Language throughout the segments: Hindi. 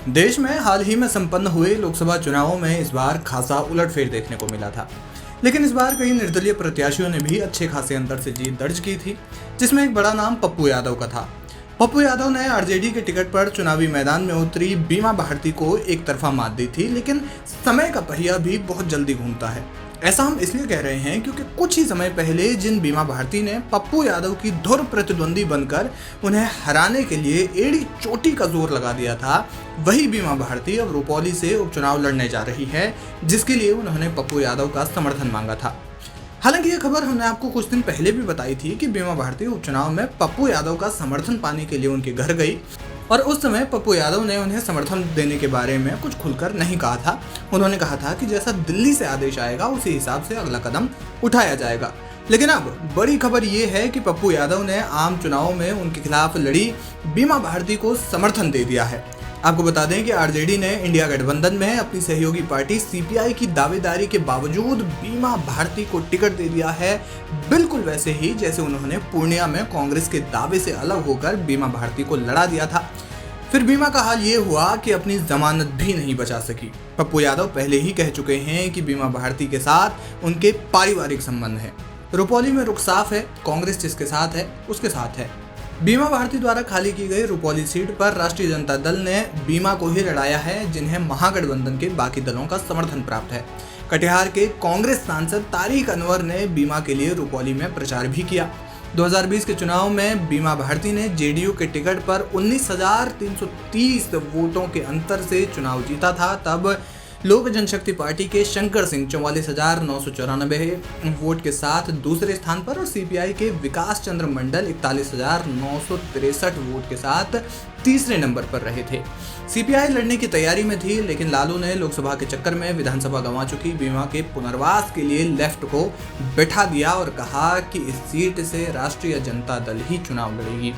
देश में हाल ही में संपन्न हुए लोकसभा चुनावों में इस बार खासा उलटफेर देखने को मिला था। लेकिन इस बार कई निर्दलीय प्रत्याशियों ने भी अच्छे खासे अंतर से जीत दर्ज की थी, जिसमें एक बड़ा नाम पप्पू यादव का था। पप्पू यादव ने आरजेडी के टिकट पर चुनावी मैदान में उतरी बीमा भारती को एक तरफा मात दी थी, लेकिन समय का पहिया भी बहुत जल्दी घूमता है। ऐसा हम इसलिए कह रहे हैं क्योंकि कुछ ही समय पहले जिन बीमा भारती ने पप्पू यादव की धुर प्रतिद्वंदी बनकर उन्हें हराने के लिए एड़ी चोटी का जोर लगा दिया था, वही बीमा भारती अब रुपौली से उपचुनाव लड़ने जा रही है, जिसके लिए उन्होंने पप्पू यादव का समर्थन मांगा था। हालांकि ये खबर हमने आपको कुछ दिन पहले भी बताई थी कि बीमा भारती उपचुनाव में पप्पू यादव का समर्थन पाने के लिए उनके घर गई और उस समय पप्पू यादव ने उन्हें समर्थन देने के बारे में कुछ खुलकर नहीं कहा था। उन्होंने कहा था कि जैसा दिल्ली से आदेश आएगा उसी हिसाब से अगला कदम उठाया जाएगा। लेकिन अब बड़ी खबर ये है कि पप्पू यादव ने आम चुनाव में उनके खिलाफ लड़ी बीमा भारती को समर्थन दे दिया है। आपको बता दें कि आरजेडी ने इंडिया गठबंधन में अपनी सहयोगी पार्टी सीपीआई की दावेदारी के बावजूद बीमा भारती को टिकट दे दिया है, बिल्कुल वैसे ही जैसे उन्होंने पूर्णिया में कांग्रेस के दावे से अलग होकर बीमा भारती को लड़ा दिया था। फिर बीमा का हाल ये हुआ कि अपनी जमानत भी नहीं बचा सकी। पप्पू यादव पहले ही कह चुके हैं कि बीमा भारती के साथ उनके पारिवारिक संबंध है। रुपौली में रुख साफ है, कांग्रेस जिसके साथ है उसके साथ है। बीमा भारती द्वारा खाली की गई रुपौली सीट पर राष्ट्रीय जनता दल ने बीमा को ही लड़ाया है, जिन्हें महागठबंधन के बाकी दलों का समर्थन प्राप्त है। कटिहार के कांग्रेस सांसद तारिक अनवर ने बीमा के लिए रुपौली में प्रचार भी किया। 2020 के चुनाव में बीमा भारती ने जेडीयू के टिकट पर 19,330 वोटों के अंतर से चुनाव जीता था। तब लोक जनशक्ति पार्टी के शंकर सिंह 44,994 वोट के साथ दूसरे स्थान पर और सीपीआई के विकास चंद्र मंडल 41,963 वोट के साथ तीसरे नंबर पर रहे थे। सीपीआई लड़ने की तैयारी में थी, लेकिन लालू ने लोकसभा के चक्कर में विधानसभा गंवा चुकी बीमा के पुनर्वास के लिए लेफ्ट को बैठा दिया और कहा कि इस सीट से राष्ट्रीय जनता दल ही चुनाव लड़ेगी।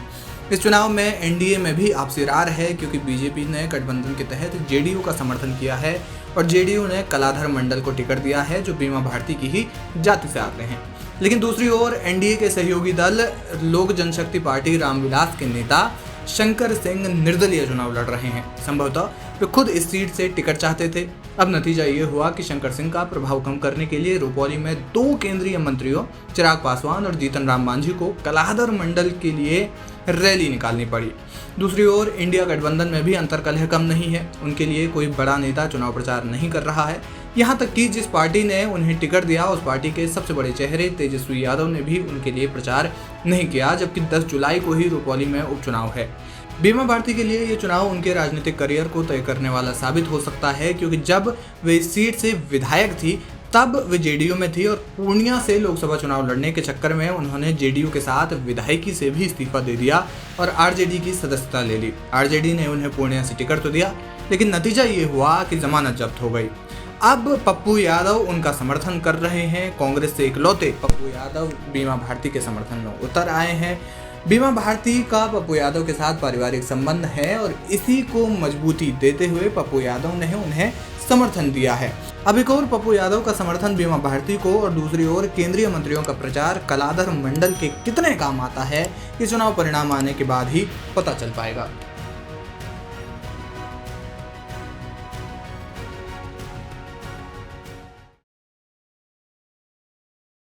इस चुनाव में एनडीए में भी आपसी रार है, क्योंकि बीजेपी ने गठबंधन के तहत जेडीयू का समर्थन किया है और जेडीयू ने कलाधर मंडल को टिकट दिया है, जो बीमा भारती की ही जाति से आते हैं। लेकिन दूसरी ओर एनडीए के सहयोगी दल लोक जनशक्ति पार्टी रामविलास के नेता शंकर सिंह निर्दलीय चुनाव लड़ रहे हैं। संभवतः वे खुद इस सीट से टिकट चाहते थे। अब नतीजा ये हुआ कि शंकर सिंह का प्रभाव कम करने के लिए रुपौली में 2 केंद्रीय मंत्रियों चिराग पासवान और जीतन राम मांझी को कलाधर मंडल के लिए रैली निकालनी पड़ी। दूसरी ओर इंडिया गठबंधन में भी अंतर्कलह कम नहीं है। उनके लिए कोई बड़ा नेता चुनाव प्रचार नहीं कर रहा है। यहाँ तक कि जिस पार्टी ने उन्हें टिकट दिया उस पार्टी के सबसे बड़े चेहरे तेजस्वी यादव ने भी उनके लिए प्रचार नहीं किया, जबकि 10 जुलाई को ही रुपौली में उपचुनाव है। बीमा भारती के लिए ये चुनाव उनके राजनीतिक करियर को तय करने वाला साबित हो सकता है, क्योंकि जब वे इस सीट से विधायक थी तब वे जेडीयू में थी और पूर्णिया से लोकसभा चुनाव लड़ने के चक्कर में उन्होंने जेडीयू के साथ विधायकी से भी इस्तीफा दे दिया और आरजेडी की सदस्यता ले ली। आरजेडी ने उन्हें पूर्णिया से टिकट तो दिया, लेकिन नतीजा ये हुआ कि जमानत जब्त हो गई। अब पप्पू यादव उनका समर्थन कर रहे हैं। कांग्रेस से इकलौते पप्पू यादव बीमा भारती के समर्थन में उतर आए हैं। बीमा भारती का पप्पू यादव के साथ पारिवारिक संबंध है और इसी को मजबूती देते हुए पप्पू यादव ने उन्हें समर्थन दिया है। अब एक और पप्पू यादव का समर्थन बीमा भारती को और दूसरी ओर केंद्रीय मंत्रियों का प्रचार कलाधर मंडल के कितने काम आता है, ये चुनाव परिणाम आने के बाद ही पता चल पाएगा।